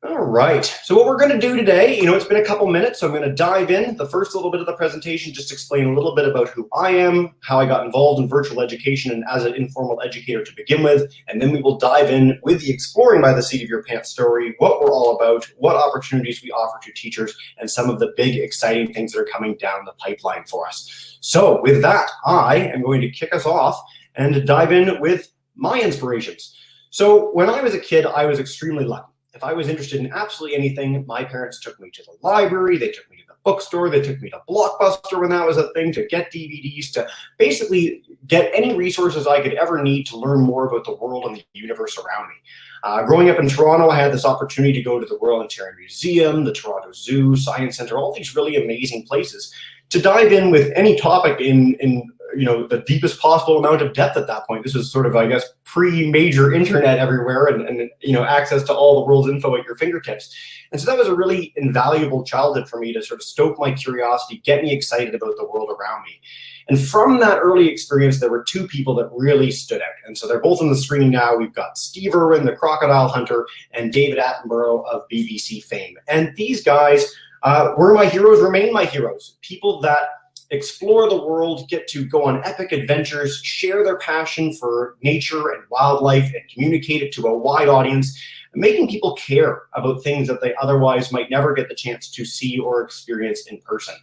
All right, so what we're going to do today, it's been a couple minutes, so I'm going to dive in. The first little bit of the presentation, just explain a little bit about who I am, how I got involved in virtual education and as an informal educator to begin with, and then we will dive in with the Exploring by the Seat of Your Pants story, what we're all about, what opportunities we offer to teachers, and some of the big exciting things that are coming down the pipeline for us. So with that, I am going to kick us off and dive in with my inspirations. So when I was a kid, I was extremely lucky. If I was interested in absolutely anything, my parents took me to the library, they took me to the bookstore, they took me to Blockbuster when that was a thing, to get DVDs, to basically get any resources I could ever need to learn more about the world and the universe around me. Growing up in Toronto, I had this opportunity to go to the Royal Ontario Museum, the Toronto Zoo, Science Centre, all these really amazing places to dive in with any topic in the deepest possible amount of depth at that point. This was sort of, I guess, pre-major internet everywhere and access to all the world's info at your fingertips. And so that was a really invaluable childhood for me to sort of stoke my curiosity, get me excited about the world around me. And from that early experience, there were two people that really stood out. And so they're both on the screen now. We've got Steve Irwin, the crocodile hunter, and David Attenborough of BBC fame. And these guys were my heroes, remain my heroes, people that explore the world, get to go on epic adventures, share their passion for nature and wildlife, and communicate it to a wide audience, making people care about things that they otherwise might never get the chance to see or experience in person.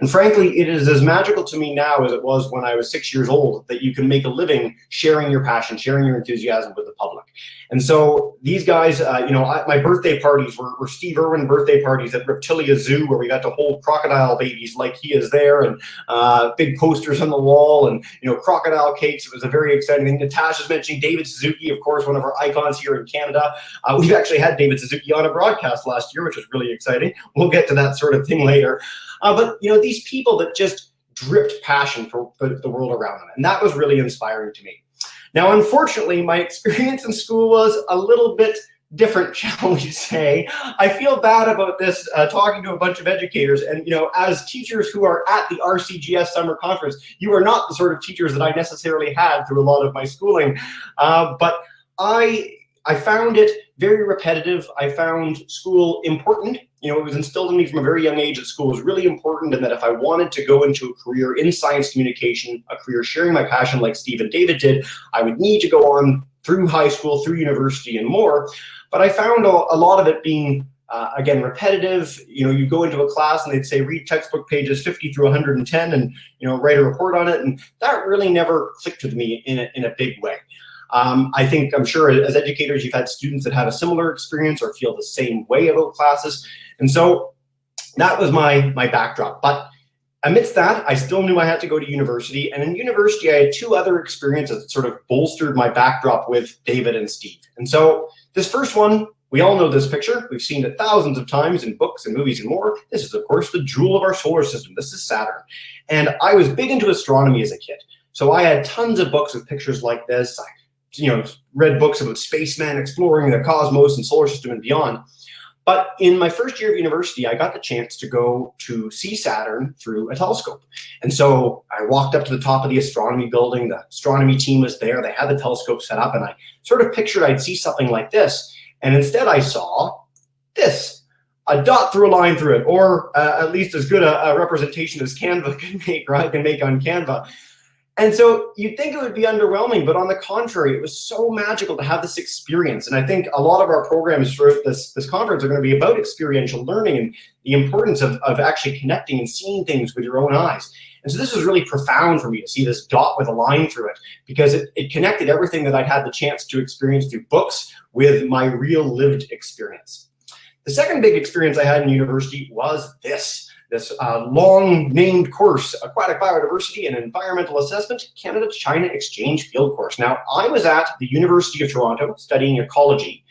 And frankly, it is as magical to me now as it was when I was 6 years old that you can make a living sharing your passion, sharing your enthusiasm with the public. And so these guys, my birthday parties were Steve Irwin birthday parties at Reptilia Zoo, where we got to hold crocodile babies like he is there, and big posters on the wall, and crocodile cakes. It was a very exciting thing. Natasha's mentioning David Suzuki, of course, one of our icons here in Canada. We've actually had David Suzuki on a broadcast last year, which was really exciting. We'll get to that sort of thing later. But these people that just dripped passion for the world around them, and that was really inspiring to me. Now, unfortunately, my experience in school was a little bit different, shall we say. I feel bad about this, talking to a bunch of educators, and as teachers who are at the RCGS summer conference, you are not the sort of teachers that I necessarily had through a lot of my schooling, but I found it very repetitive. I found school important. It was instilled in me from a very young age that school was really important, and that if I wanted to go into a career in science communication, a career sharing my passion like Steve and David did, I would need to go on through high school, through university, and more. But I found a lot of it being, again, repetitive. You go into a class and they'd say, read textbook pages 50 through 110 and, write a report on it. And that really never clicked with me in a big way. I'm sure as educators, you've had students that have a similar experience or feel the same way about classes. And so that was my backdrop. But amidst that, I still knew I had to go to university. And in university, I had two other experiences that sort of bolstered my backdrop with David and Steve. And so this first one, we all know this picture. We've seen it thousands of times in books and movies and more. This is, of course, the jewel of our solar system. This is Saturn. And I was big into astronomy as a kid. So I had tons of books with pictures like this. I read books about spacemen exploring the cosmos and solar system and beyond. But in my first year of university, I got the chance to go to see Saturn through a telescope. And so I walked up to the top of the astronomy building. The astronomy team was there. They had the telescope set up, and I sort of pictured I'd see something like this. And instead I saw this, a dot through a line through it, or at least as good a representation as Canva can make, or I can make on Canva. And so you'd think it would be underwhelming, but on the contrary, it was so magical to have this experience. And I think a lot of our programs throughout this conference are going to be about experiential learning and the importance of actually connecting and seeing things with your own eyes. And so this was really profound for me to see this dot with a line through it, because it connected everything that I'd had the chance to experience through books with my real lived experience. The second big experience I had in university was this long-named course, Aquatic Biodiversity and Environmental Assessment, Canada-China Exchange Field Course. Now, I was at the University of Toronto studying ecology,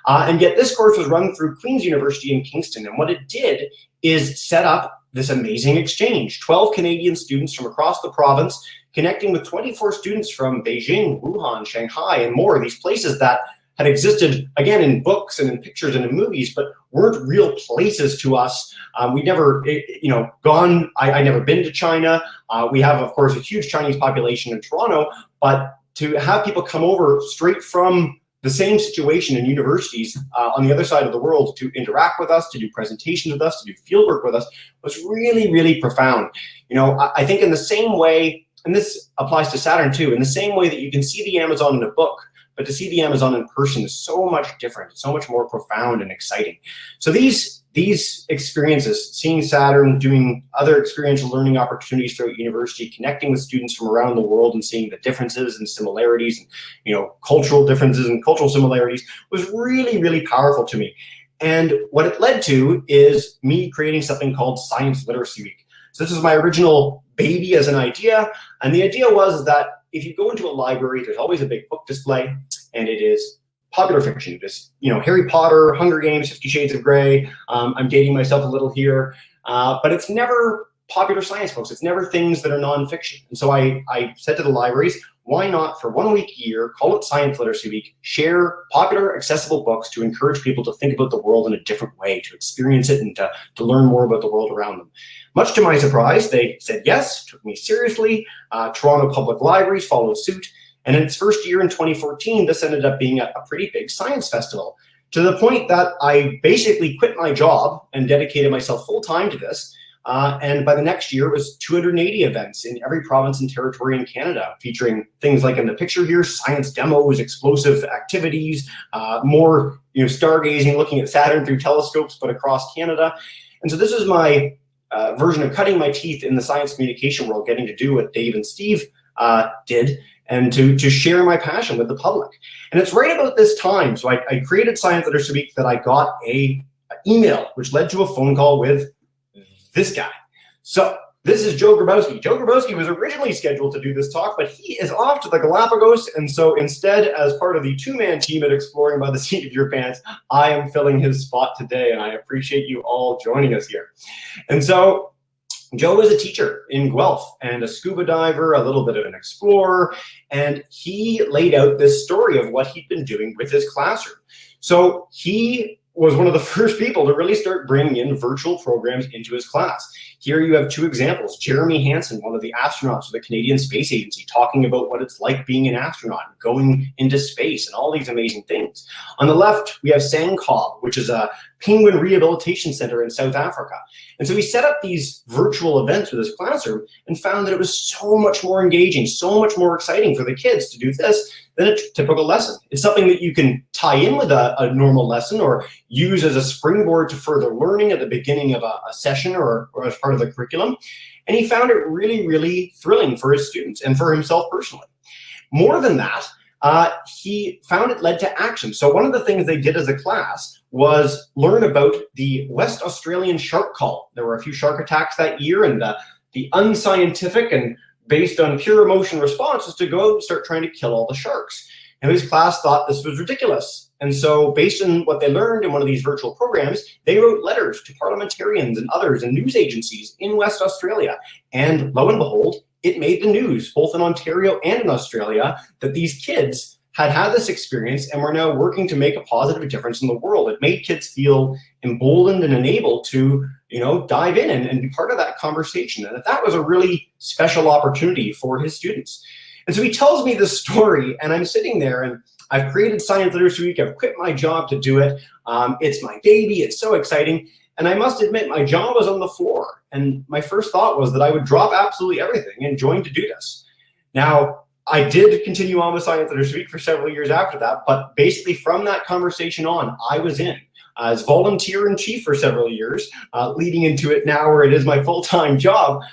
and yet this course was run through Queen's University in Kingston, and what it did is set up this amazing exchange. 12 Canadian students from across the province connecting with 24 students from Beijing, Wuhan, Shanghai, and more, these places that had existed, again, in books and in pictures and in movies, but weren't real places to us. We'd never, gone, I'd never been to China. We have, of course, a huge Chinese population in Toronto, but to have people come over straight from the same situation in universities on the other side of the world to interact with us, to do presentations with us, to do fieldwork with us was really, really profound. You know, I think in the same way, and this applies to Saturn too, in the same way that you can see the Amazon in a book, but to see the Amazon in person is so much different, so much more profound and exciting. So these experiences, seeing Saturn, doing other experiential learning opportunities throughout university, connecting with students from around the world and seeing the differences and similarities and, you know, cultural differences and cultural similarities was really, really powerful to me. And what it led to is me creating something called Science Literacy Week. So this is my original baby as an idea. And the idea was that if you go into a library, there's always a big book display, and it is popular fiction. It is, you know, Harry Potter, Hunger Games, 50 Shades of Grey. I'm dating myself a little here, but it's never popular science books. It's never things that are nonfiction. And so I said to the libraries, why not for 1 week a year, call it Science Literacy Week, share popular, accessible books to encourage people to think about the world in a different way, to experience it and to learn more about the world around them. Much to my surprise, they said yes, took me seriously. Toronto Public Libraries followed suit. And in its first year in 2014, this ended up being a pretty big science festival, to the point that I basically quit my job and dedicated myself full-time to this. And by the next year, it was 280 events in every province and territory in Canada, featuring things like in the picture here, science demos, explosive activities, more, you know, stargazing, looking at Saturn through telescopes, but across Canada. And so this is my version of cutting my teeth in the science communication world, getting to do what Dave and Steve did, and to share my passion with the public. And it's right about this time, so I created Science Literacy Week, that I got a email, which led to a phone call with this guy. So this is Joe Grabowski. Joe Grabowski was originally scheduled to do this talk, but he is off to the Galapagos. And so instead, as part of the two-man team at Exploring by the Seat of Your Pants, I am filling his spot today, and I appreciate you all joining us here. And so Joe is a teacher in Guelph and a scuba diver, a little bit of an explorer, and he laid out this story of what he'd been doing with his classroom. So he was one of the first people to really start bringing in virtual programs into his class. Here you have two examples. Jeremy Hansen, one of the astronauts of the Canadian Space Agency, talking about what it's like being an astronaut, going into space, and all these amazing things. On the left, we have Sangkob, which is a penguin rehabilitation center in South Africa. And so he set up these virtual events with his classroom and found that it was so much more engaging, so much more exciting for the kids to do this than a typical lesson. It's something that you can tie in with a normal lesson or use as a springboard to further learning at the beginning of a session or as part of the curriculum. And he found it really, really thrilling for his students and for himself personally. More than that, he found it led to action. So one of the things they did as a class was learn about the West Australian shark call. There were a few shark attacks that year, and the unscientific and based on pure emotion response was to go out and start trying to kill all the sharks. And his class thought this was ridiculous. And so based on what they learned in one of these virtual programs, they wrote letters to parliamentarians and others and news agencies in West Australia. And lo and behold, it made the news, both in Ontario and in Australia, that these kids had this experience and were now working to make a positive difference in the world. It made kids feel emboldened and enabled to, you know, dive in and be part of that conversation. And that was a really special opportunity for his students. And so he tells me this story, and I'm sitting there, and I've created Science Literacy Week. I've quit my job to do it. It's my baby. It's so exciting. And I must admit, my jaw was on the floor. And my first thought was that I would drop absolutely everything and join to do this. Now, I did continue on with Science Literacy Week for several years after that, but basically from that conversation on, I was in as volunteer-in-chief for several years, leading into it now where it is my full-time job,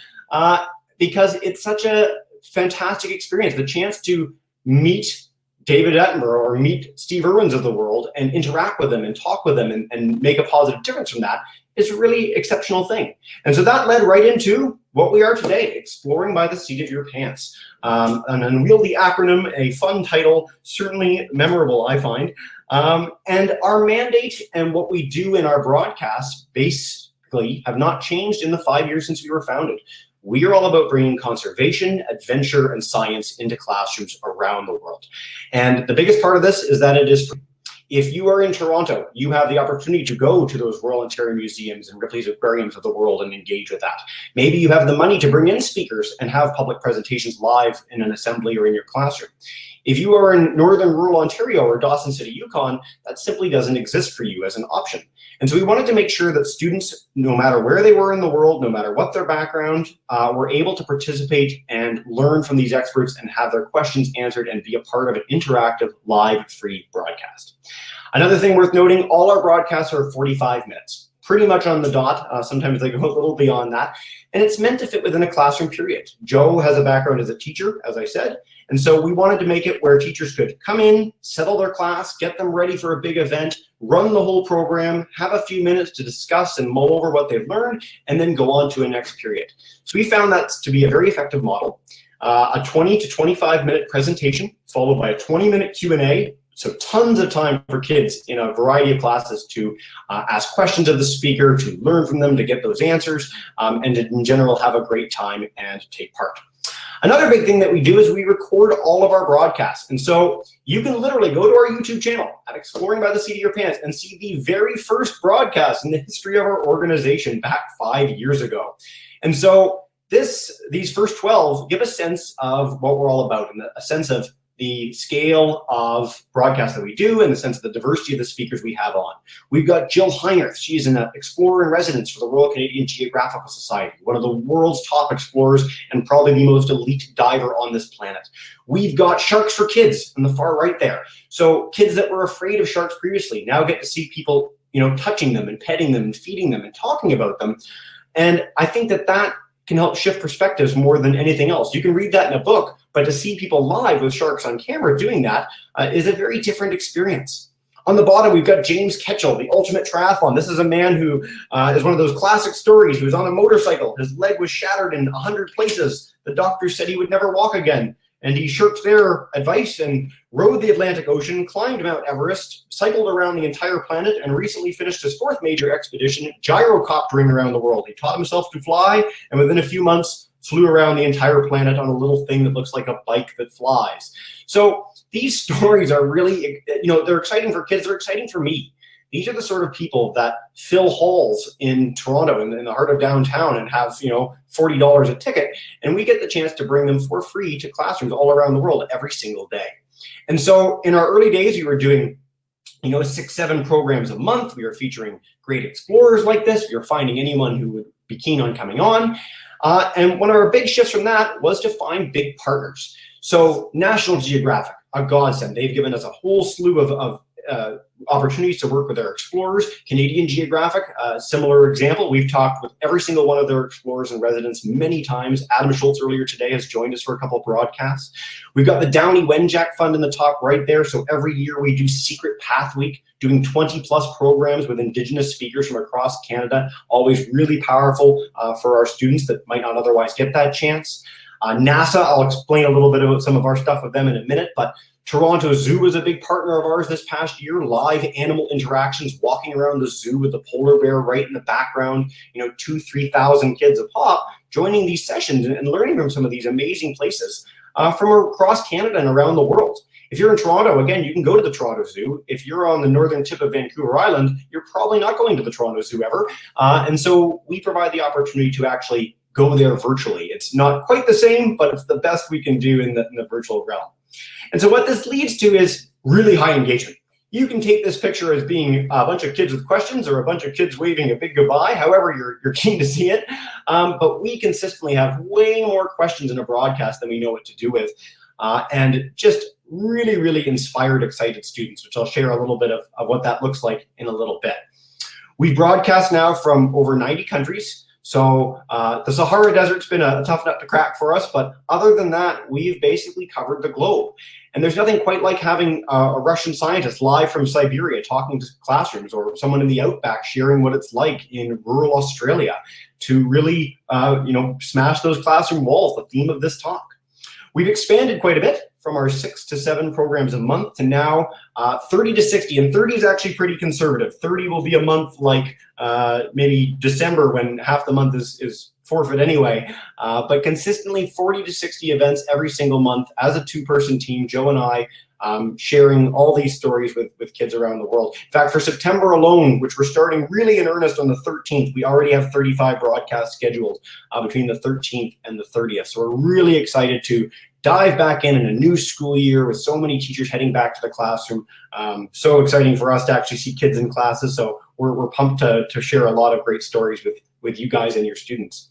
because it's such a fantastic experience. The chance to meet David Attenborough or meet Steve Irwins of the world and interact with them and talk with them and make a positive difference from that is a really exceptional thing. And so that led right into what we are today, Exploring by the Seat of Your Pants. An unwieldy acronym, a fun title, certainly memorable, I find. And our mandate and what we do in our broadcasts basically have not changed in the 5 years since we were founded. We are all about bringing conservation, adventure, and science into classrooms around the world. And the biggest part of this is that it is free. If you are in Toronto, you have the opportunity to go to those Royal Ontario Museums and Ripley's Aquariums of the world and engage with that. Maybe you have the money to bring in speakers and have public presentations live in an assembly or in your classroom. If you are in northern rural Ontario or Dawson City, Yukon, that simply doesn't exist for you as an option. And so we wanted to make sure that students, no matter where they were in the world, no matter what their background, were able to participate and learn from these experts and have their questions answered and be a part of an interactive, live, free broadcast. Another thing worth noting, all our broadcasts are 45 minutes. Pretty much on the dot. Sometimes they go a little beyond that. And it's meant to fit within a classroom period. Joe has a background as a teacher, as I said. And so we wanted to make it where teachers could come in, settle their class, get them ready for a big event, run the whole program, have a few minutes to discuss and mull over what they've learned, and then go on to a next period. So we found that to be a very effective model. A 20 to 25 minute presentation followed by a 20-minute Q&A. So tons of time for kids in a variety of classes to ask questions of the speaker, to learn from them, to get those answers, and to, in general, have a great time and take part. Another big thing that we do is we record all of our broadcasts. And so you can literally go to our YouTube channel at Exploring by the Seat of Your Pants and see the very first broadcast in the history of our organization back 5 years ago. And so these first 12 give a sense of what we're all about and a sense of the scale of broadcasts that we do and the sense of the diversity of the speakers we have on. We've got Jill Heinrich. She's an explorer in residence for the Royal Canadian Geographical Society, one of the world's top explorers and probably the most elite diver on this planet. We've got Sharks for Kids on the far right there. So kids that were afraid of sharks previously now get to see people, touching them and petting them and feeding them and talking about them. And I think that can help shift perspectives more than anything else. You can read that in a book, but to see people live with sharks on camera doing that is a very different experience. On the bottom, we've got James Ketchell, the ultimate triathlon. This is a man who is one of those classic stories. He was on a motorcycle. His leg was shattered in 100 places. The doctors said he would never walk again. And he shirked their advice and rode the Atlantic Ocean, climbed Mount Everest, cycled around the entire planet, and recently finished his 4th major expedition, gyrocoptering around the world. He taught himself to fly, and within a few months, flew around the entire planet on a little thing that looks like a bike that flies. So these stories are really, they're exciting for kids, they're exciting for me. These are the sort of people that fill halls in Toronto, in the heart of downtown, and have, $40 a ticket. And we get the chance to bring them for free to classrooms all around the world every single day. And so in our early days, we were doing 6-7 programs a month. We were featuring great explorers like this. We were finding anyone who would be keen on coming on. And one of our big shifts from that was to find big partners. So National Geographic, a godsend. They've given us a whole slew of opportunities to work with their explorers. Canadian Geographic, similar example. We've talked with every single one of their explorers in residence many times. Adam Schultz earlier today has joined us for a couple of broadcasts. We've got the Downey Wenjack Fund in the top right there. So every year we do Secret Path Week, doing 20+ programs with Indigenous speakers from across Canada. Always really powerful for our students that might not otherwise get that chance. NASA, I'll explain a little bit about some of our stuff with them in a minute, but Toronto Zoo was a big partner of ours this past year. Live animal interactions, walking around the zoo with the polar bear right in the background, 2,000-3,000 kids a pop joining these sessions and learning from some of these amazing places from across Canada and around the world. If you're in Toronto, again, you can go to the Toronto Zoo. If you're on the northern tip of Vancouver Island, you're probably not going to the Toronto Zoo ever. And so we provide the opportunity to actually go there virtually. It's not quite the same, but it's the best we can do in the virtual realm. And so what this leads to is really high engagement. You can take this picture as being a bunch of kids with questions or a bunch of kids waving a big goodbye, however you're keen to see it. But we consistently have way more questions in a broadcast than we know what to do with. And just really, really inspired, excited students, which I'll share a little bit of what that looks like in a little bit. We broadcast now from over 90 countries. So the Sahara Desert's been a tough nut to crack for us, but other than that, we've basically covered the globe. And there's nothing quite like having a Russian scientist live from Siberia talking to classrooms, or someone in the outback sharing what it's like in rural Australia, to really smash those classroom walls, the theme of this talk. We've expanded quite a bit from our 6 to 7 programs a month to now 30 to 60, and 30 is actually pretty conservative. 30 will be a month like maybe December, when half the month is forfeit anyway, but consistently 40 to 60 events every single month as a 2-person team, Joe and I, sharing all these stories with kids around the world. In fact, for September alone, which we're starting really in earnest on the 13th, we already have 35 broadcasts scheduled between the 13th and the 30th. So we're really excited to dive back in a new school year with so many teachers heading back to the classroom. So exciting for us to actually see kids in classes. So we're pumped to share a lot of great stories with you guys and your students.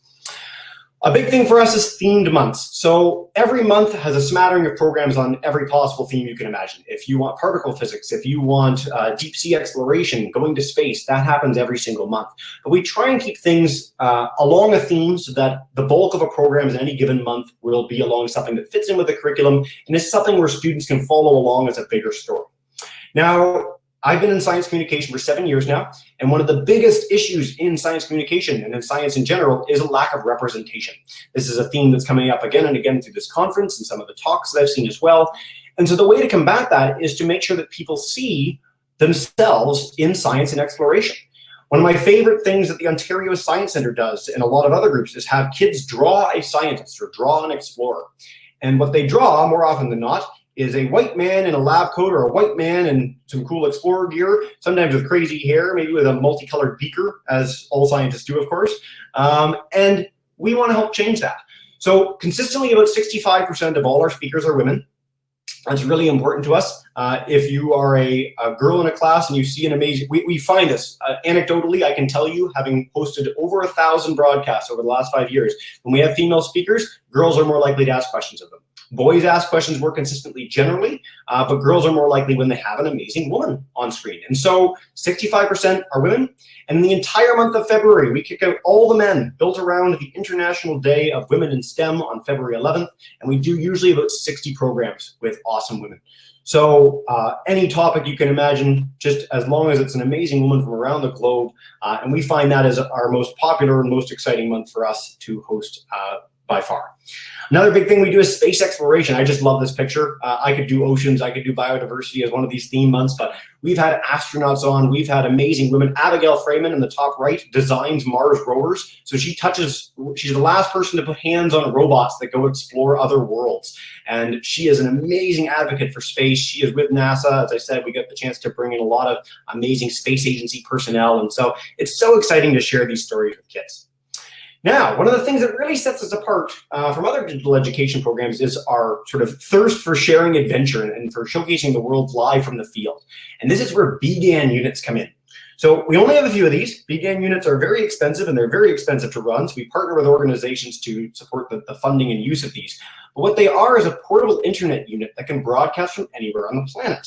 A big thing for us is themed months. So every month has a smattering of programs on every possible theme you can imagine. If you want particle physics, if you want deep sea exploration, going to space, that happens every single month. But we try and keep things along a theme so that the bulk of a program in any given month will be along something that fits in with the curriculum and is something where students can follow along as a bigger story. Now, I've been in science communication for 7 years now, and one of the biggest issues in science communication and in science in general is a lack of representation. This is a theme that's coming up again and again through this conference and some of the talks that I've seen as well. And so the way to combat that is to make sure that people see themselves in science and exploration. One of my favorite things that the Ontario Science Centre does, and a lot of other groups, is have kids draw a scientist or draw an explorer. And what they draw, more often than not, is a white man in a lab coat or a white man in some cool explorer gear, sometimes with crazy hair, maybe with a multicolored beaker, as all scientists do, of course. And we want to help change that. So consistently, about 65% of all our speakers are women. That's really important to us. If you are a girl in a class and you see an amazing, we find this anecdotally, I can tell you, having hosted over 1,000 broadcasts over the last 5 years, when we have female speakers, girls are more likely to ask questions of them. Boys ask questions more consistently generally, but girls are more likely when they have an amazing woman on screen. And so 65% are women. And in the entire month of February, we kick out all the men built around the International Day of Women in STEM on February 11th. And we do usually about 60 programs with awesome women. So any topic you can imagine, just as long as it's an amazing woman from around the globe. And we find that as our most popular and most exciting month for us to host by far. Another big thing we do is space exploration. I just love this picture. I could do oceans, I could do biodiversity as one of these theme months, but we've had astronauts on, we've had amazing women. Abigail Freeman in the top right designs Mars rovers. So she's the last person to put hands on robots that go explore other worlds. And she is an amazing advocate for space. She is with NASA. As I said, we get the chance to bring in a lot of amazing space agency personnel. And so it's so exciting to share these stories with kids. Now, one of the things that really sets us apart from other digital education programs is our sort of thirst for sharing adventure and for showcasing the world live from the field. And this is where BGAN units come in. So we only have a few of these. BGAN units are very expensive, and they're very expensive to run. So we partner with organizations to support the funding and use of these. But what they are is a portable internet unit that can broadcast from anywhere on the planet.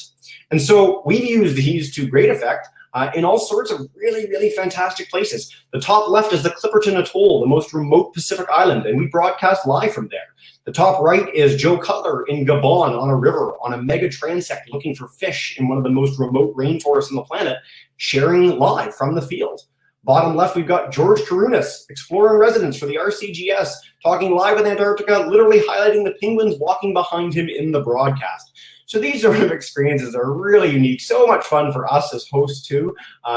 And so we've used these to great effect in all sorts of really, really fantastic places. The top left is the Clipperton Atoll, the most remote Pacific island, and we broadcast live from there. The top right is Joe Cutler in Gabon on a river, on a mega transect, looking for fish in one of the most remote rainforests on the planet, sharing live from the field. Bottom left, we've got George Karunas, explorer in residence for the RCGS, talking live in Antarctica, literally highlighting the penguins walking behind him in the broadcast. So these sort of experiences are really unique, so much fun for us as hosts too,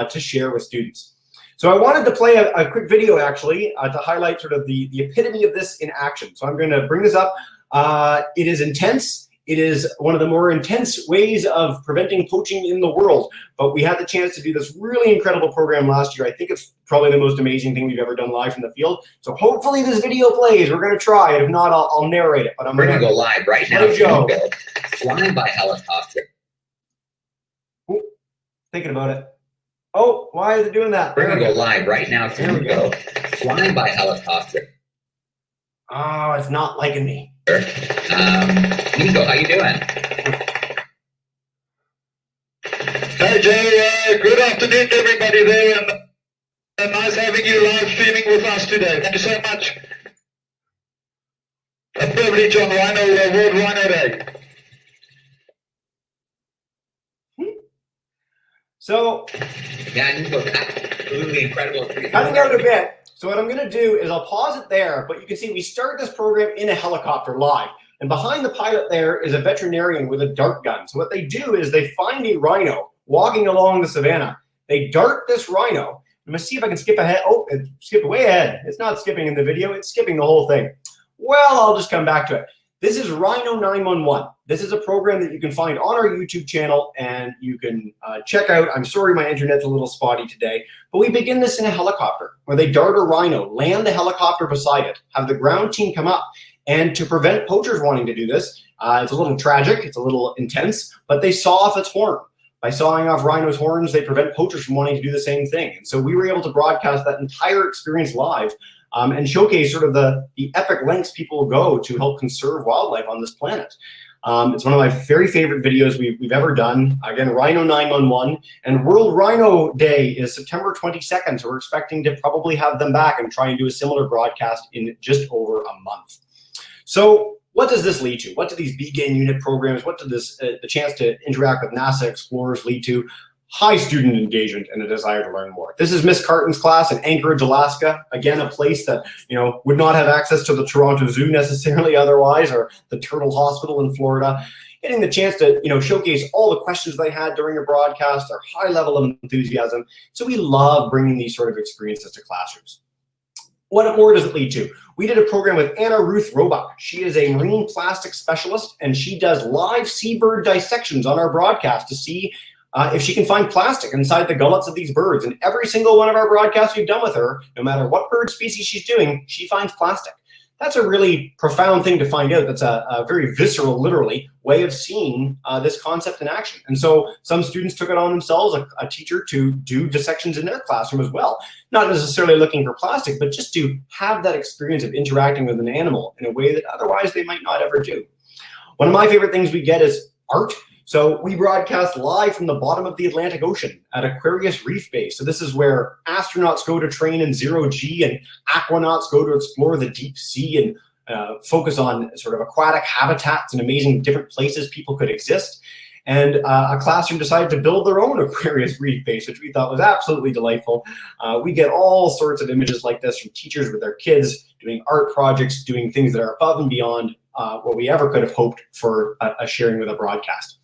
to share with students. So I wanted to play a quick video actually to highlight sort of the epitome of this in action. So I'm going to bring this up. It is intense. It is one of the more intense ways of preventing poaching in the world, but we had the chance to do this really incredible program last year. I think it's probably the most amazing thing we've ever done live from the field. So hopefully this video plays. We're going to try it. If not, I'll narrate it. But we're going to go live right now. Flying by helicopter. Ooh, thinking about it. Oh, why is it doing that? We're going to go live right now. Here we go. Flying by helicopter. Oh, it's not liking me. Nico, how you doing? Hey Jay, good afternoon to everybody there, and nice having you live streaming with us today. Thank you so much. A privilege on World Rhino Day. So, yeah, Nico, absolutely incredible. Cutting out a bit. So what I'm going to do is I'll pause it there, but you can see we start this program in a helicopter live. And behind the pilot there is a veterinarian with a dart gun. So what they do is they find a rhino walking along the savannah. They dart this rhino. I'm going to see if I can skip ahead. Oh, it skipped way ahead. It's not skipping in the video. It's skipping the whole thing. Well, I'll just come back to it. This is Rhino 911. This is a program that you can find on our YouTube channel and you can check out. I'm sorry my internet's a little spotty today, but we begin this in a helicopter where they dart a rhino, land the helicopter beside it, have the ground team come up, And to prevent poachers wanting to do this, it's a little tragic, it's a little intense, but they saw off its horn. By sawing off rhinos' horns, they prevent poachers from wanting to do the same thing. And so we were able to broadcast that entire experience live and showcase sort of the epic lengths people will go to help conserve wildlife on this planet. It's one of my very favorite videos we've ever done. Again, Rhino 911, and World Rhino Day is September 22nd, so we're expecting to probably have them back and try and do a similar broadcast in just over a month. So what does this lead to? What do these B-GAIN unit programs, what did this, the chance to interact with NASA explorers lead to? High student engagement and a desire to learn more. This is Miss Carton's class in Anchorage, Alaska. Again, a place that, would not have access to the Toronto Zoo necessarily otherwise, or the Turtle Hospital in Florida. Getting the chance to, showcase all the questions they had during a broadcast, their high level of enthusiasm. So we love bringing these sort of experiences to classrooms. What more does it lead to? We did a program with Anna Ruth Roebuck. She is a marine plastics specialist, and she does live seabird dissections on our broadcast to see if she can find plastic inside the gullets of these birds. And every single one of our broadcasts we've done with her, no matter what bird species she's doing, she finds plastic. That's a really profound thing to find out. That's a very visceral, literally, way of seeing this concept in action. And so some students took it on themselves, a teacher, to do dissections in their classroom as well. Not necessarily looking for plastic, but just to have that experience of interacting with an animal in a way that otherwise they might not ever do. One of my favorite things we get is art. So we broadcast live from the bottom of the Atlantic Ocean at Aquarius Reef Base. So this is where astronauts go to train in zero G, and aquanauts go to explore the deep sea and focus on sort of aquatic habitats and amazing different places people could exist. And a classroom decided to build their own Aquarius Reef Base, which we thought was absolutely delightful. We get all sorts of images like this from teachers with their kids doing art projects, doing things that are above and beyond what we ever could have hoped for a sharing with a broadcast.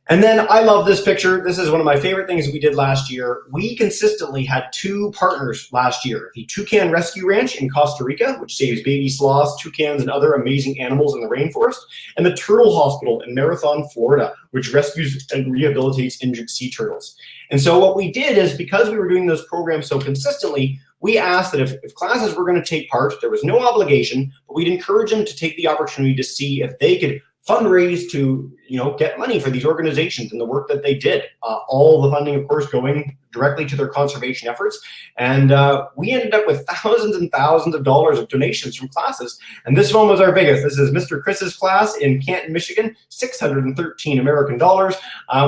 And then I love this picture. This is one of my favorite things we did last year. We consistently had 2 partners last year. The Toucan Rescue Ranch in Costa Rica, which saves baby sloths, toucans, and other amazing animals in the rainforest, and the Turtle Hospital in Marathon, Florida, which rescues and rehabilitates injured sea turtles. And so what we did is, because we were doing those programs so consistently, we asked that if classes were going to take part, there was no obligation, but we'd encourage them to take the opportunity to see if they could fundraise to get money for these organizations and the work that they did. All the funding, of course, going directly to their conservation efforts. And we ended up with thousands and thousands of dollars of donations from classes. And this one was our biggest. This is Mr. Chris's class in Canton, Michigan, $613 American dollars,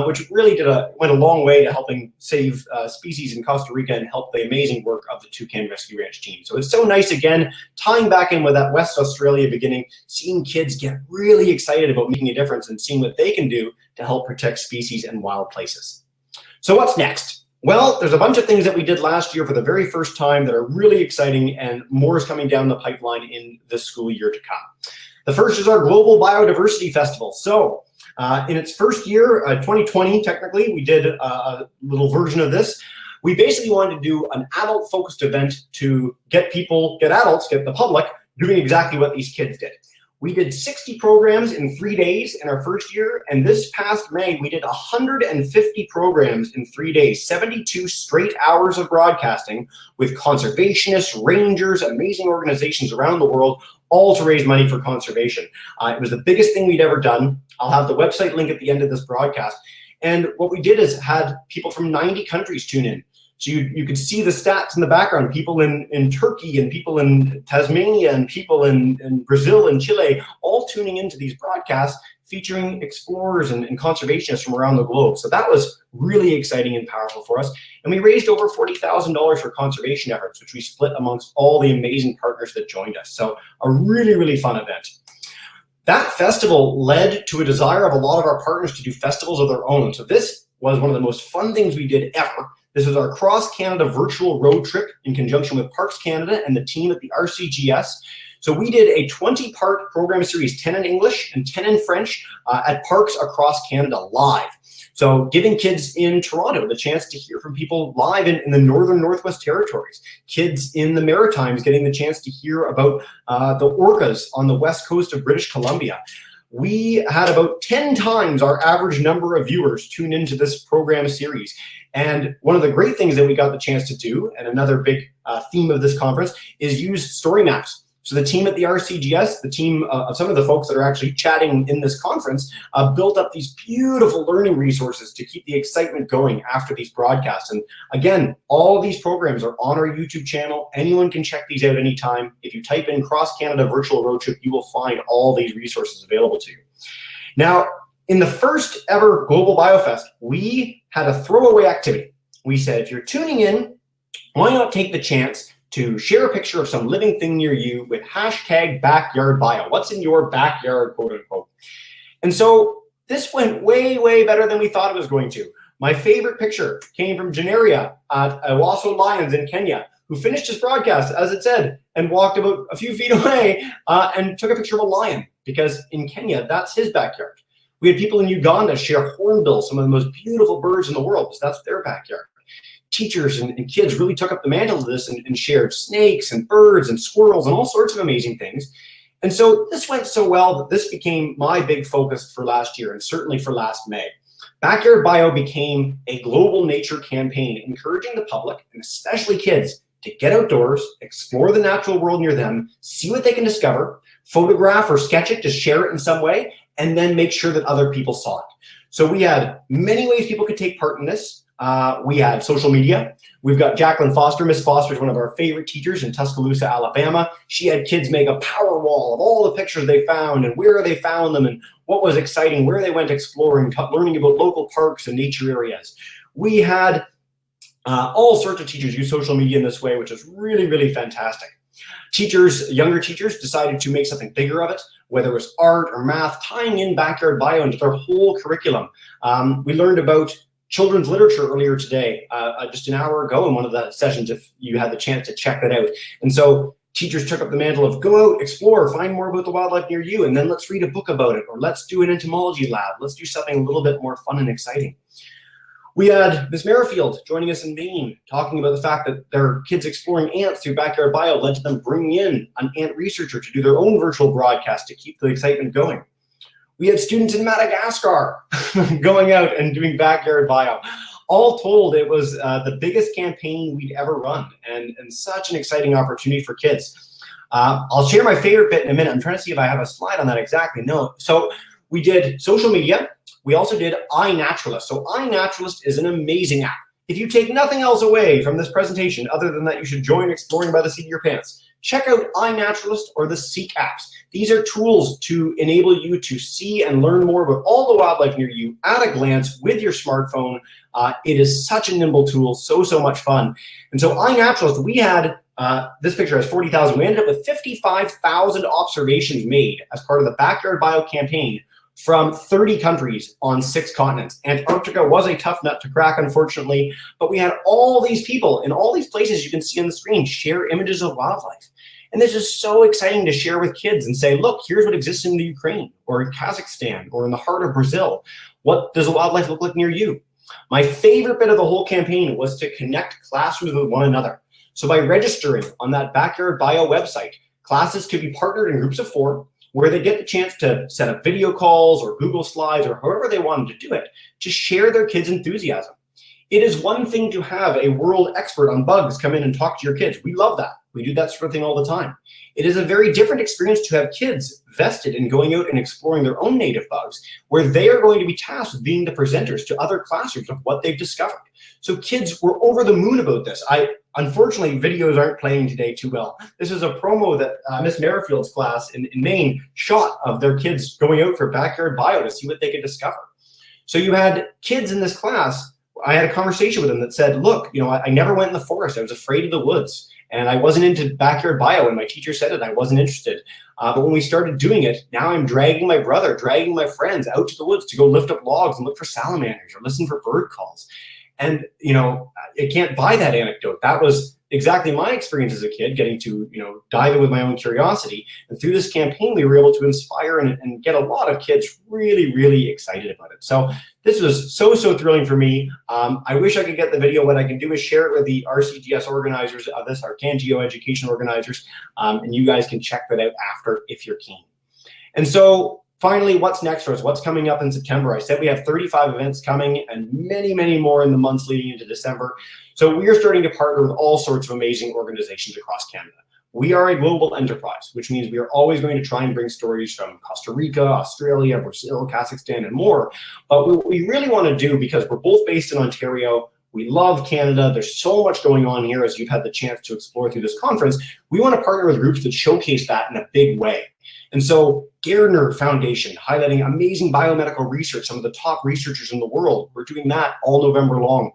which really went a long way to helping save species in Costa Rica and help the amazing work of the Toucan Rescue Ranch team. So it's so nice, again, tying back in with that West Australia beginning, seeing kids get really excited about making a difference and seeing what they can do to help protect species and wild places. So what's next? Well, there's a bunch of things that we did last year for the very first time that are really exciting, and more is coming down the pipeline in this school year to come. The first is our Global Biodiversity Festival. So in its first year, 2020, technically, we did a little version of this. We basically wanted to do an adult-focused event to get the public doing exactly what these kids did. We did 60 programs in 3 days in our first year, and this past May, we did 150 programs in 3 days, 72 straight hours of broadcasting with conservationists, rangers, amazing organizations around the world, all to raise money for conservation. It was the biggest thing we'd ever done. I'll have the website link at the end of this broadcast. And what we did is had people from 90 countries tune in. So you could see the stats in the background, people in Turkey and people in Tasmania and people in Brazil and Chile, all tuning into these broadcasts featuring explorers and conservationists from around the globe. So that was really exciting and powerful for us. And we raised over $40,000 for conservation efforts, which we split amongst all the amazing partners that joined us. So a really, really fun event. That festival led to a desire of a lot of our partners to do festivals of their own. So this was one of the most fun things we did ever. This was our cross-Canada virtual road trip in conjunction with Parks Canada and the team at the RCGS. So we did a 20-part program series, 10 in English and 10 in French, at parks across Canada live. So giving kids in Toronto the chance to hear from people live in the Northern Northwest Territories, kids in the Maritimes getting the chance to hear about the orcas on the west coast of British Columbia. We had about 10 times our average number of viewers tune into this program series. And one of the great things that we got the chance to do, and another big theme of this conference, is use story maps. So the team at the RCGS, the team of some of the folks that are actually chatting in this conference, built up these beautiful learning resources to keep the excitement going after these broadcasts. And again, all of these programs are on our YouTube channel. Anyone can check these out anytime. If you type in Cross Canada Virtual Road Trip, you will find all these resources available to you. Now, in the first ever Global BioFest, we had a throwaway activity. We said, if you're tuning in, why not take the chance to share a picture of some living thing near you with #backyardbio. What's in your backyard, quote unquote. And so this went way, way better than we thought it was going to. My favorite picture came from Janeria at Awaso Lions in Kenya, who finished his broadcast, as it said, and walked about a few feet away and took a picture of a lion, because in Kenya, that's his backyard. We had people in Uganda share hornbills, some of the most beautiful birds in the world, because that's their backyard. Teachers and kids really took up the mantle of this and shared snakes and birds and squirrels and all sorts of amazing things. And so this went so well that this became my big focus for last year, and certainly for last May. Backyard Bio became a global nature campaign encouraging the public, and especially kids, to get outdoors, explore the natural world near them, see what they can discover, photograph or sketch it to share it in some way, and then make sure that other people saw it. So we had many ways people could take part in this. We had social media. We've got Jacqueline Foster. Miss Foster is one of our favorite teachers in Tuscaloosa, Alabama. She had kids make a power wall of all the pictures they found and where they found them and what was exciting, where they went exploring, learning about local parks and nature areas. We had all sorts of teachers use social media in this way, which is really, really fantastic. Teachers, younger teachers, decided to make something bigger of it, whether it was art or math, tying in Backyard Bio into their whole curriculum. We learned about children's literature earlier today, just an hour ago in one of the sessions, if you had the chance to check that out. And so teachers took up the mantle of go out, explore, find more about the wildlife near you, and then let's read a book about it, or let's do an entomology lab. Let's do something a little bit more fun and exciting. We had Miss Merrifield joining us in Maine, talking about the fact that their kids exploring ants through Backyard Bio led to them bringing in an ant researcher to do their own virtual broadcast to keep the excitement going. We had students in Madagascar going out and doing Backyard Bio. All told, it was the biggest campaign we'd ever run, and such an exciting opportunity for kids. I'll share my favorite bit in a minute. I'm trying to see if I have a slide on that exactly. No. So we did social media. We also did iNaturalist. So iNaturalist is an amazing app. If you take nothing else away from this presentation, other than that you should join Exploring by the Seat of Your Pants, check out iNaturalist or the Seek apps. These are tools to enable you to see and learn more about all the wildlife near you at a glance with your smartphone. It is such a nimble tool, so much fun. And so iNaturalist, we had, this picture has 40,000. We ended up with 55,000 observations made as part of the Backyard Bio campaign from 30 countries on 6 continents. Antarctica was a tough nut to crack, unfortunately, but we had all these people in all these places you can see on the screen share images of wildlife. And this is so exciting to share with kids and say, look, here's what exists in the Ukraine or in Kazakhstan or in the heart of Brazil. What does the wildlife look like near you? My favorite bit of the whole campaign was to connect classrooms with one another. So by registering on that Backyard Bio website, classes could be partnered in groups of 4, where they get the chance to set up video calls or Google Slides or however they wanted to do it to share their kids' enthusiasm. It is one thing to have a world expert on bugs come in and talk to your kids. We love that. We do that sort of thing all the time. It is a very different experience to have kids vested in going out and exploring their own native bugs, where they are going to be tasked with being the presenters to other classrooms of what they've discovered. So kids were over the moon about this. Unfortunately, videos aren't playing today too well. This is a promo that Miss Merrifield's class in Maine shot of their kids going out for Backyard Bio to see what they could discover. So you had kids in this class. I had a conversation with them that said, look, I never went in the forest. I was afraid of the woods. And I wasn't into Backyard Bio. When my teacher said it, I wasn't interested. But when we started doing it, now I'm dragging my brother, dragging my friends out to the woods to go lift up logs and look for salamanders or listen for bird calls. And, I can't buy that anecdote. That was exactly my experience as a kid, getting to, dive in with my own curiosity. And through this campaign, we were able to inspire and get a lot of kids really, really excited about it. So this was so thrilling for me. I wish I could get the video. What I can do is share it with the RCGS organizers of this, our CanGeo education organizers, and you guys can check that out after if you're keen. And so finally, what's next for us? What's coming up in September? I said we have 35 events coming and many more in the months leading into December. So we are starting to partner with all sorts of amazing organizations across Canada. we are a global enterprise, which means we are always going to try and bring stories from Costa Rica, Australia, Brazil, Kazakhstan, and more. But what we really want to do, because we're both based in Ontario, we love Canada, there's so much going on here as you've had the chance to explore through this conference, we want to partner with groups that showcase that in a big way. And so Gardner Foundation, highlighting amazing biomedical research, some of the top researchers in the world, we're doing that all November long.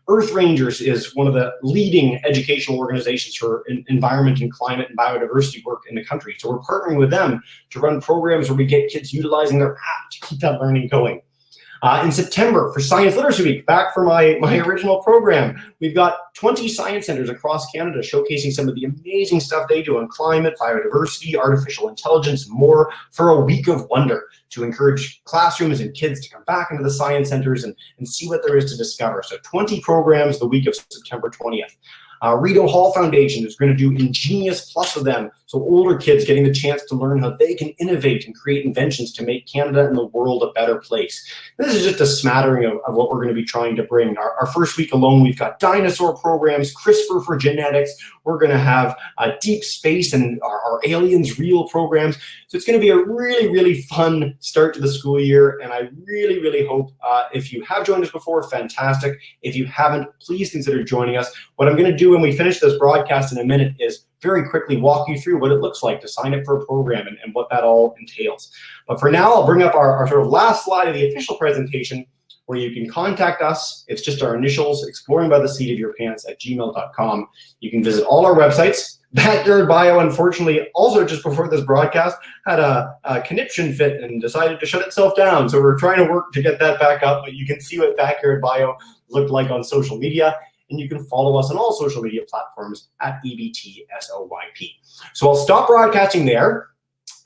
Earth Rangers is one of the leading educational organizations for environment and climate and biodiversity work in the country. So we're partnering with them to run programs where we get kids utilizing their app to keep that learning going. In September, for Science Literacy Week, back for my original program, we've got 20 science centers across Canada showcasing some of the amazing stuff they do on climate, biodiversity, artificial intelligence, and more for a week of wonder to encourage classrooms and kids to come back into the science centers and see what there is to discover. So 20 programs the week of September 20th. Rideau Hall Foundation is going to do Ingenious Plus with them, so older kids getting the chance to learn how they can innovate and create inventions to make Canada and the world a better place. This is just a smattering of what we're going to be trying to bring. Our first week alone, we've got dinosaur programs, CRISPR for genetics. We're going to have deep space and our aliens real programs. So it's going to be a really, really fun start to the school year. And I really, really hope if you have joined us before, fantastic. If you haven't, please consider joining us. What I'm going to do when we finish this broadcast in a minute is very quickly walk you through what it looks like to sign up for a program and what that all entails. But for now, I'll bring up our sort of last slide of the official presentation where you can contact us. It's just our initials, exploringbytheseatofyourpants@gmail.com. You can visit all our websites. Backyard Bio, unfortunately, also just before this broadcast, had a conniption fit and decided to shut itself down. So we're trying to work to get that back up, but you can see what Backyard Bio looked like on social media. And you can follow us on all social media platforms at EBTSOYP. So I'll stop broadcasting there.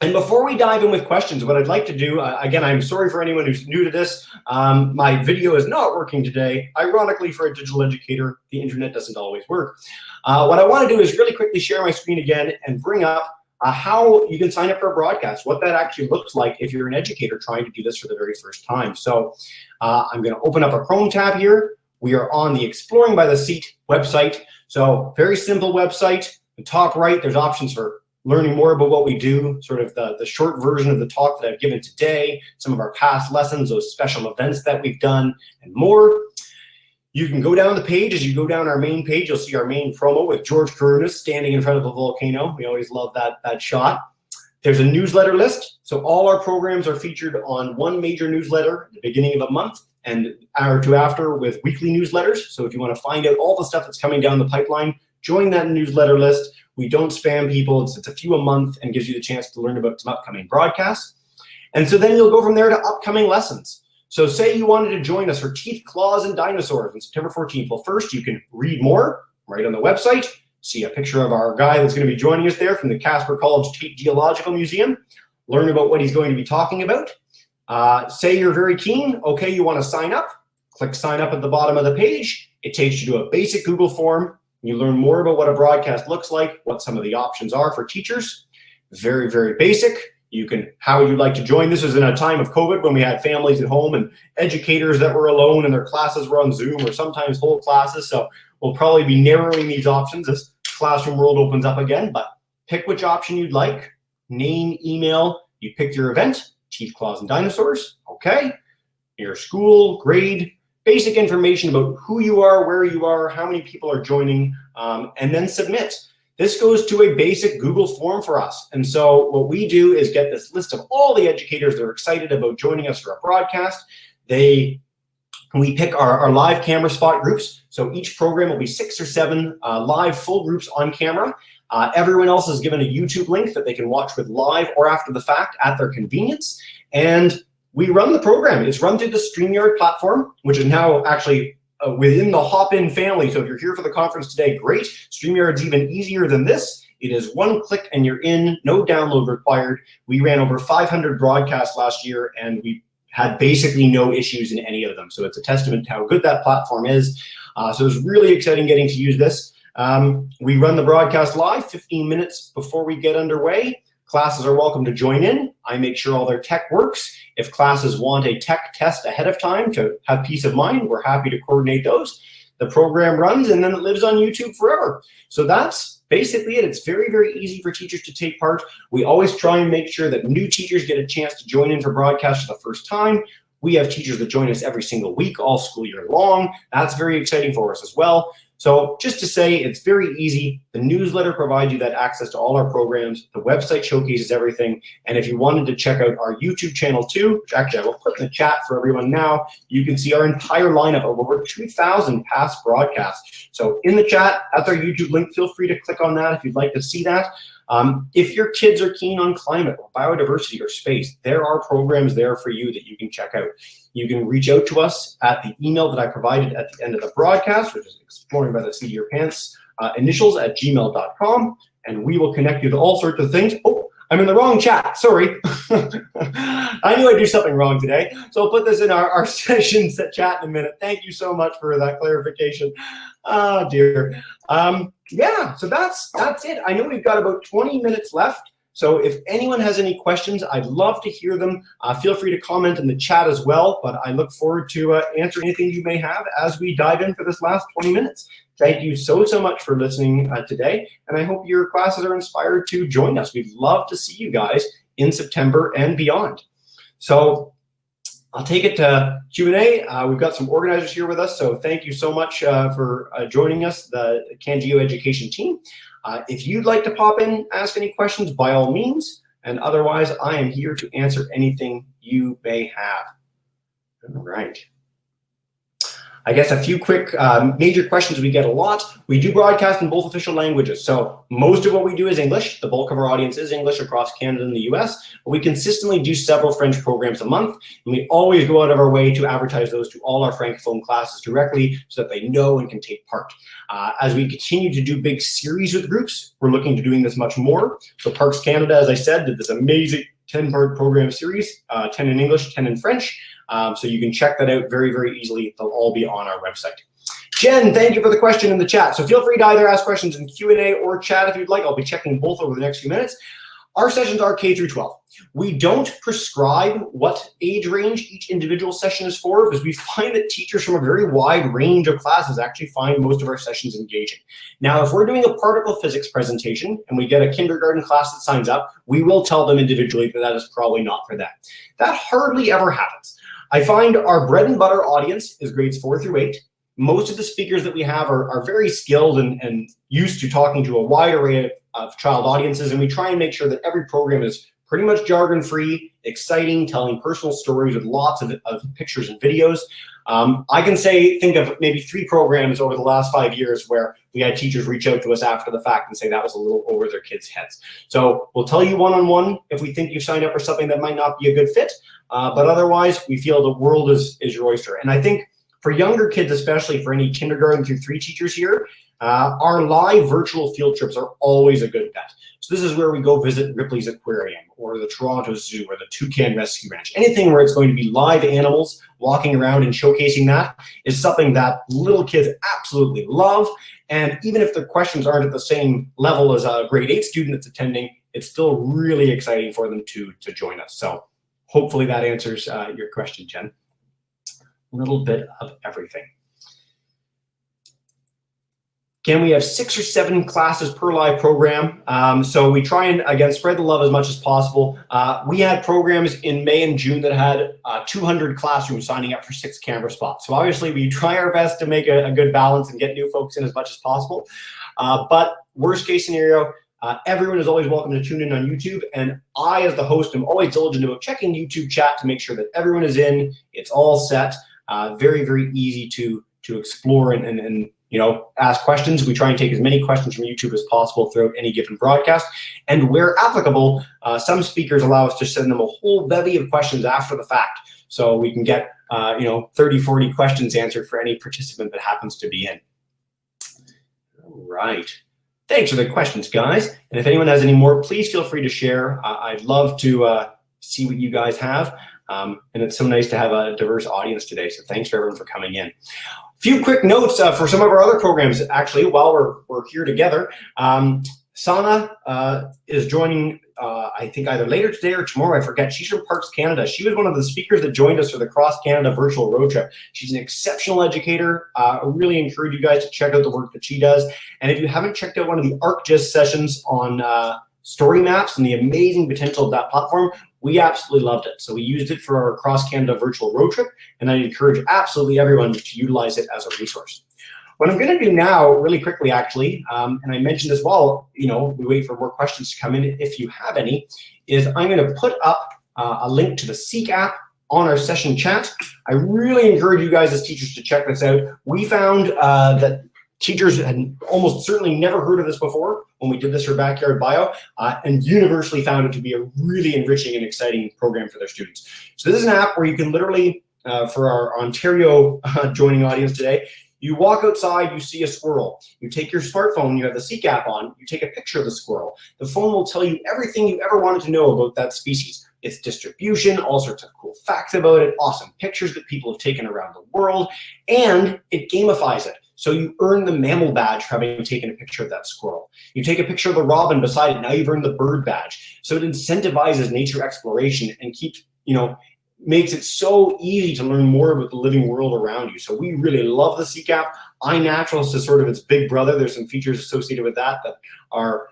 And before we dive in with questions, what I'd like to do, again, I'm sorry for anyone who's new to this. My video is not working today. Ironically, for a digital educator, the internet doesn't always work. What I want to do is really quickly share my screen again and bring up how you can sign up for a broadcast, what that actually looks like if you're an educator trying to do this for the very first time. So I'm going to open up a Chrome tab here. We are on the Exploring by the Seat website. So very simple website. The top right, there's options for learning more about what we do, sort of the short version of the talk that I've given today, some of our past lessons, those special events that we've done, and more. You can go down the page. As you go down our main page, you'll see our main promo with George Karunas standing in front of a volcano. We always love that shot. There's a newsletter list. So all our programs are featured on one major newsletter at the beginning of a month and hour or two after with weekly newsletters. So if you want to find out all the stuff that's coming down the pipeline, join that newsletter list. We don't spam people. It's a few a month and gives you the chance to learn about some upcoming broadcasts. And so then you'll go from there to upcoming lessons. So say you wanted to join us for Teeth, Claws, and Dinosaurs on September 14th. Well, first you can read more right on the website, see a picture of our guy that's going to be joining us there from the Casper College Tate Geological Museum, learn about what he's going to be talking about. Say you're very keen, okay, you want to sign up, click sign up at the bottom of the page. It takes you to a basic Google form. You learn more about what a broadcast looks like, what some of the options are for teachers. Very, very basic. You can, how would you like to join? This is in a time of COVID when we had families at home and educators that were alone and their classes were on Zoom or sometimes whole classes. So we'll probably be narrowing these options as classroom world opens up again, but pick which option you'd like, name, email, you pick your event, Teeth, Claws, and Dinosaurs, okay. Your school, grade, basic information about who you are, where you are, how many people are joining, and then submit. This goes to a basic Google form for us. And so what we do is get this list of all the educators that are excited about joining us for a broadcast. We pick our live camera spot groups. So each program will be 6 or 7 live full groups on camera. Everyone else is given a YouTube link that they can watch with live or after the fact at their convenience. And we run the program. It's run through the StreamYard platform, which is now actually within the Hop-In family. So if you're here for the conference today, great. StreamYard's even easier than this. It is one click and you're in, no download required. We ran over 500 broadcasts last year and we had basically no issues in any of them. So it's a testament to how good that platform is. So it's really exciting getting to use this. We run the broadcast live 15 minutes before we get underway. Classes are welcome to join in. I make sure all their tech works. If classes want a tech test ahead of time to have peace of mind, we're happy to coordinate those. The program runs and then it lives on YouTube forever. So that's basically it. It's very, very easy for teachers to take part. We always try and make sure that new teachers get a chance to join in for broadcast for the first time. We have teachers that join us every single week, all school year long. That's very exciting for us as well. So just to say, it's very easy. The newsletter provides you that access to all our programs. The website showcases everything. And if you wanted to check out our YouTube channel too, which actually I will put in the chat for everyone now, you can see our entire lineup of over 2,000 past broadcasts. So in the chat, that's our YouTube link. Feel free to click on that if you'd like to see that. If your kids are keen on climate or biodiversity or space, there are programs there for you that you can check out. You can reach out to us at the email that I provided at the end of the broadcast, which is exploring by the seat of your pants initials at gmail.com, and we will connect you to all sorts of things. Oh, I'm in the wrong chat, sorry. I knew I'd do something wrong today. So I'll put this in our sessions chat in a minute. Thank you so much for that clarification. Oh dear. Yeah, so that's it. I know we've got about 20 minutes left. So if anyone has any questions, I'd love to hear them. Feel free to comment in the chat as well, but I look forward to answering anything you may have as we dive in for this last 20 minutes. Thank you so much for listening today, and I hope your classes are inspired to join us. We'd love to see you guys in September and beyond. So I'll take it to Q&A. We've got some organizers here with us, so thank you so much for joining us, the CanGeo Education team. If you'd like to pop in, ask any questions, by all means, and otherwise, I am here to answer anything you may have. All right. I guess a few quick major questions we get a lot. We do broadcast in both official languages. So most of what we do is English. The bulk of our audience is English across Canada and the US. But we consistently do several French programs a month. And we always go out of our way to advertise those to all our Francophone classes directly so that they know and can take part. As we continue to do big series with groups, we're looking to doing this much more. So Parks Canada, as I said, did this amazing 10-part program series, 10 in English, 10 in French. So you can check that out very, very easily. They'll all be on our website. Jen, thank you for the question in the chat. So feel free to either ask questions in Q&A or chat if you'd like. I'll be checking both over the next few minutes. Our sessions are K through 12. We don't prescribe what age range each individual session is for because we find that teachers from a very wide range of classes actually find most of our sessions engaging. Now, if we're doing a particle physics presentation and we get a kindergarten class that signs up, we will tell them individually that that is probably not for them. That hardly ever happens. I find our bread and butter audience is grades 4 through 8. Most of the speakers that we have are very skilled and used to talking to a wide array of child audiences, and we try and make sure that every program is pretty much jargon-free, exciting, telling personal stories with lots of pictures and videos. I can think of maybe 3 programs over the last 5 years where we had teachers reach out to us after the fact and say that was a little over their kids' heads. So we'll tell you one-on-one if we think you signed up for something that might not be a good fit, but otherwise we feel the world is your oyster. And I think for younger kids, especially for any kindergarten through 3 teachers here, our live virtual field trips are always a good bet. So this is where we go visit Ripley's Aquarium or the Toronto Zoo or the Toucan Rescue Ranch. Anything where it's going to be live animals walking around and showcasing that is something that little kids absolutely love. And even if the questions aren't at the same level as a grade 8 student that's attending, it's still really exciting for them to join us. So hopefully that answers your question, Jen. A little bit of everything. Again, we have 6 or 7 classes per live program. So we try and, again, spread the love as much as possible. We had programs in May and June that had 200 classrooms signing up for 6 camera spots. So obviously we try our best to make a good balance and get new folks in as much as possible. But worst case scenario, everyone is always welcome to tune in on YouTube. And I, as the host, am always diligent about checking YouTube chat to make sure that everyone is in, it's all set. Very, very easy to explore and ask questions. We try and take as many questions from YouTube as possible throughout any given broadcast. And where applicable, some speakers allow us to send them a whole bevy of questions after the fact. So we can get 30, 40 questions answered for any participant that happens to be in. All right. Thanks for the questions, guys. And if anyone has any more, please feel free to share. I'd love to see what you guys have. And it's so nice to have a diverse audience today. So thanks for everyone for coming in. Few quick notes for some of our other programs, actually, while we're here together. Sana is joining I think either later today or tomorrow, I forget. She's from Parks Canada. She was one of the speakers that joined us for the Cross Canada virtual road trip. She's an exceptional educator. I really encourage you guys to check out the work that she does. And if you haven't checked out one of the ArcGIS sessions on story maps and the amazing potential of that platform, we absolutely loved it. So we used it for our Cross Canada virtual road trip, and I encourage absolutely everyone to utilize it as a resource. What I'm going to do now, really quickly, actually, and I mentioned as well, we wait for more questions to come in if you have any, is I'm going to put up a link to the Seek app on our session chat. I really encourage you guys as teachers to check this out. We found that teachers had almost certainly never heard of this before when we did this for Backyard Bio, and universally found it to be a really enriching and exciting program for their students. So this is an app where you can literally, for our Ontario joining audience today, you walk outside, you see a squirrel. You take your smartphone, you have the Seek app on, you take a picture of the squirrel. The phone will tell you everything you ever wanted to know about that species. Its distribution, all sorts of cool facts about it, awesome pictures that people have taken around the world, and it gamifies it. So you earn the mammal badge for having taken a picture of that squirrel. You take a picture of the robin beside it, now you've earned the bird badge. So it incentivizes nature exploration and keeps, makes it so easy to learn more about the living world around you. So we really love the Seek app. iNaturalist is sort of its big brother. There's some features associated with that are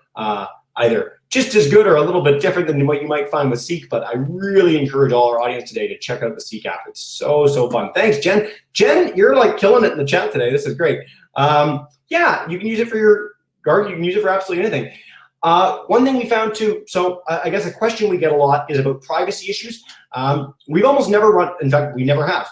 either just as good or a little bit different than what you might find with Seek, but I really encourage all our audience today to check out the Seek app. It's so fun. Thanks, Jen. Jen, you're like killing it in the chat today. This is great. Yeah, you can use it for your garden. You can use it for absolutely anything. One thing we found too, so I guess a question we get a lot is about privacy issues. We've almost never run, in fact, we never have.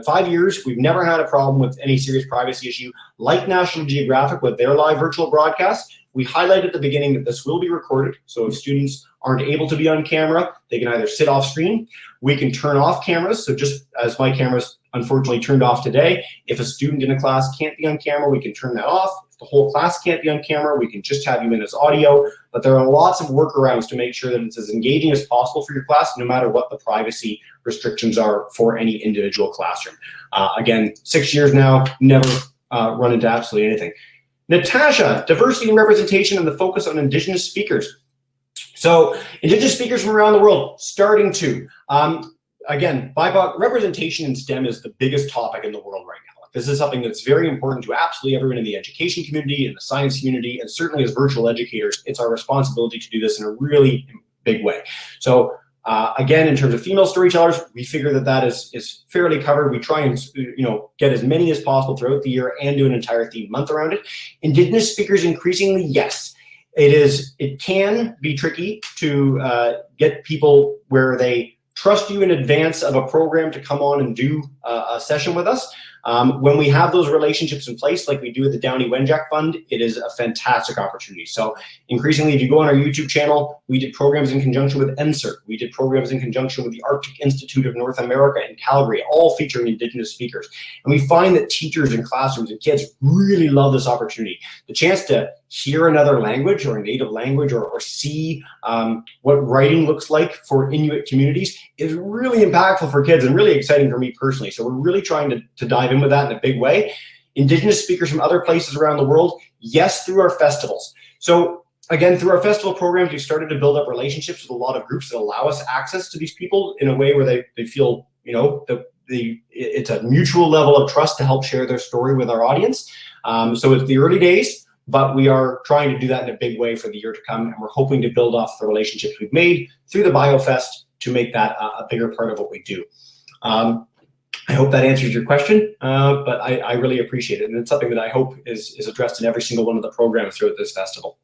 5 years, we've never had a problem with any serious privacy issue. Like National Geographic with their live virtual broadcast, we highlight at the beginning that this will be recorded. So if students aren't able to be on camera, they can either sit off screen. We can turn off cameras. So just as my camera's unfortunately turned off today, if a student in a class can't be on camera, we can turn that off. If the whole class can't be on camera, we can just have you in as audio. But there are lots of workarounds to make sure that it's as engaging as possible for your class, no matter what the privacy restrictions are for any individual classroom. Again, 6 years now, never run into absolutely anything. Natasha, diversity and representation and the focus on Indigenous speakers. So Indigenous speakers from around the world, starting to. Again, BIPOC representation in STEM is the biggest topic in the world right now. This is something that's very important to absolutely everyone in the education community, in the science community, and certainly as virtual educators, it's our responsibility to do this in a really big way. So again, in terms of female storytellers, we figure that is fairly covered. We try and get as many as possible throughout the year and do an entire theme month around it. Indigenous speakers, increasingly, yes. It can be tricky to get people where they trust you in advance of a program to come on and do a session with us. When we have those relationships in place, like we do with the Downey Wenjack Fund, it is a fantastic opportunity. So increasingly, if you go on our YouTube channel, we did programs in conjunction with NSERC. We did programs in conjunction with the Arctic Institute of North America in Calgary, all featuring Indigenous speakers. And we find that teachers and classrooms and kids really love this opportunity. The chance to hear another language or a native language or see what writing looks like for Inuit communities is really impactful for kids and really exciting for me personally. So we're really trying to dive in with that in a big way. Indigenous speakers from other places around the world, yes, through our festivals. So again, through our festival programs, we started to build up relationships with a lot of groups that allow us access to these people in a way where they feel, it's a mutual level of trust to help share their story with our audience. So it's the early days, but we are trying to do that in a big way for the year to come, and we're hoping to build off the relationships we've made through the BioFest to make that a bigger part of what we do. I hope that answers your question, but I really appreciate it, and it's something that I hope is addressed in every single one of the programs throughout this festival.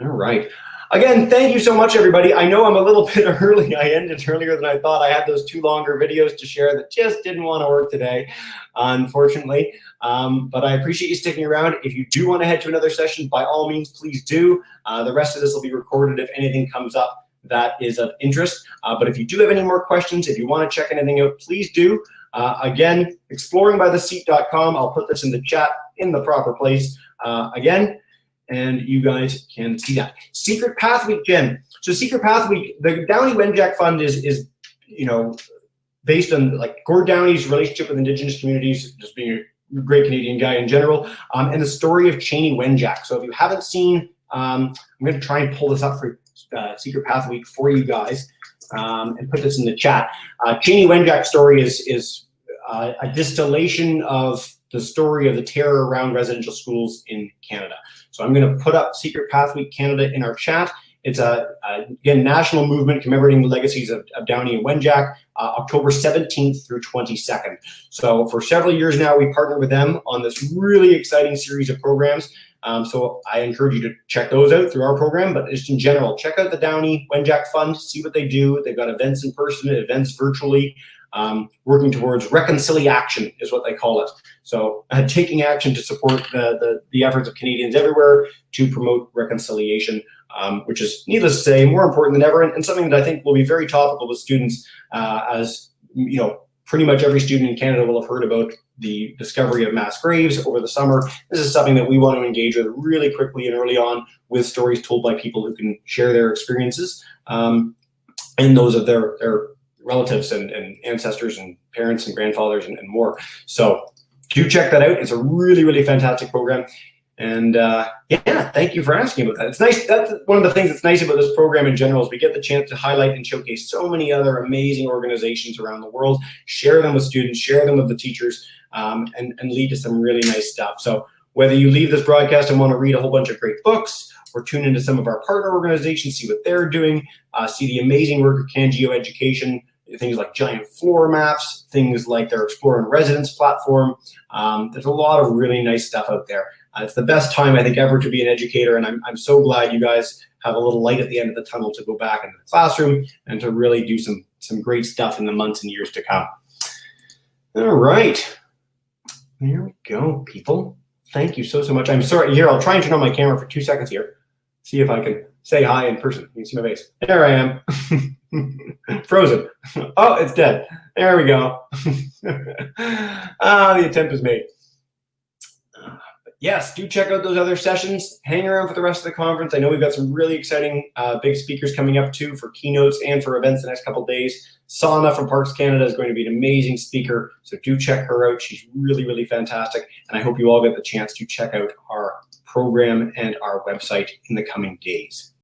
All right. Again, thank you so much, everybody. I know I'm a little bit early. I ended earlier than I thought. I had those 2 longer videos to share that just didn't want to work today, unfortunately. But I appreciate you sticking around. If you do want to head to another session, by all means, please do. The rest of this will be recorded if anything comes up that is of interest. But if you do have any more questions, if you want to check anything out, please do. Again, exploringbytheseat.com. I'll put this in the chat in the proper place. Again, and you guys can see that. Secret Path Week, Jen. So Secret Path Week, the Downey Wenjack Fund is based on like Gord Downey's relationship with Indigenous communities, just being a great Canadian guy in general, and the story of Cheney Wenjack. So if you haven't seen, I'm going to try and pull this up for you. Secret Path Week for you guys and put this in the chat. Cheney Wenjack's story is a distillation of the story of the terror around residential schools in Canada. So I'm going to put up Secret Path Week Canada in our chat. It's again, national movement commemorating the legacies of Downey and Wenjack, October 17th through 22nd. So for several years now, we partnered with them on this really exciting series of programs. So I encourage you to check those out through our program, but just in general, check out the Downey Wenjack Fund, see what they do. They've got events in person, events virtually, working towards reconciliation is what they call it. So taking action to support the efforts of Canadians everywhere to promote reconciliation, which is, needless to say, more important than ever, and something that I think will be very topical with students, as you know, pretty much every student in Canada will have heard about the discovery of mass graves over the summer. This is something that we want to engage with really quickly and early on, with stories told by people who can share their experiences and those of their relatives and ancestors and parents and grandfathers and more. So do check that out. It's a really, really fantastic program. And yeah, thank you for asking about that. It's nice. That's one of the things that's nice about this program in general, is we get the chance to highlight and showcase so many other amazing organizations around the world, share them with students, share them with the teachers, and lead to some really nice stuff. So whether you leave this broadcast and want to read a whole bunch of great books, or tune into some of our partner organizations, see what they're doing, see the amazing work of CanGeo Education, things like giant floor maps, things like their Explore and Residence platform. There's a lot of really nice stuff out there. It's the best time, I think, ever to be an educator, and I'm so glad you guys have a little light at the end of the tunnel to go back into the classroom and to really do some great stuff in the months and years to come. All right, there we go, people. Thank you so much. I'm sorry, here, I'll try and turn on my camera for 2 seconds here. See if I can say hi in person. You can see my face. There I am. Frozen. Oh, it's dead. There we go. The attempt was made. But yes, do check out those other sessions. Hang around for the rest of the conference. I know we've got some really exciting big speakers coming up too, for keynotes and for events the next couple of days. Sana from Parks Canada is going to be an amazing speaker, so do check her out. She's really, really fantastic, and I hope you all get the chance to check out our program and our website in the coming days.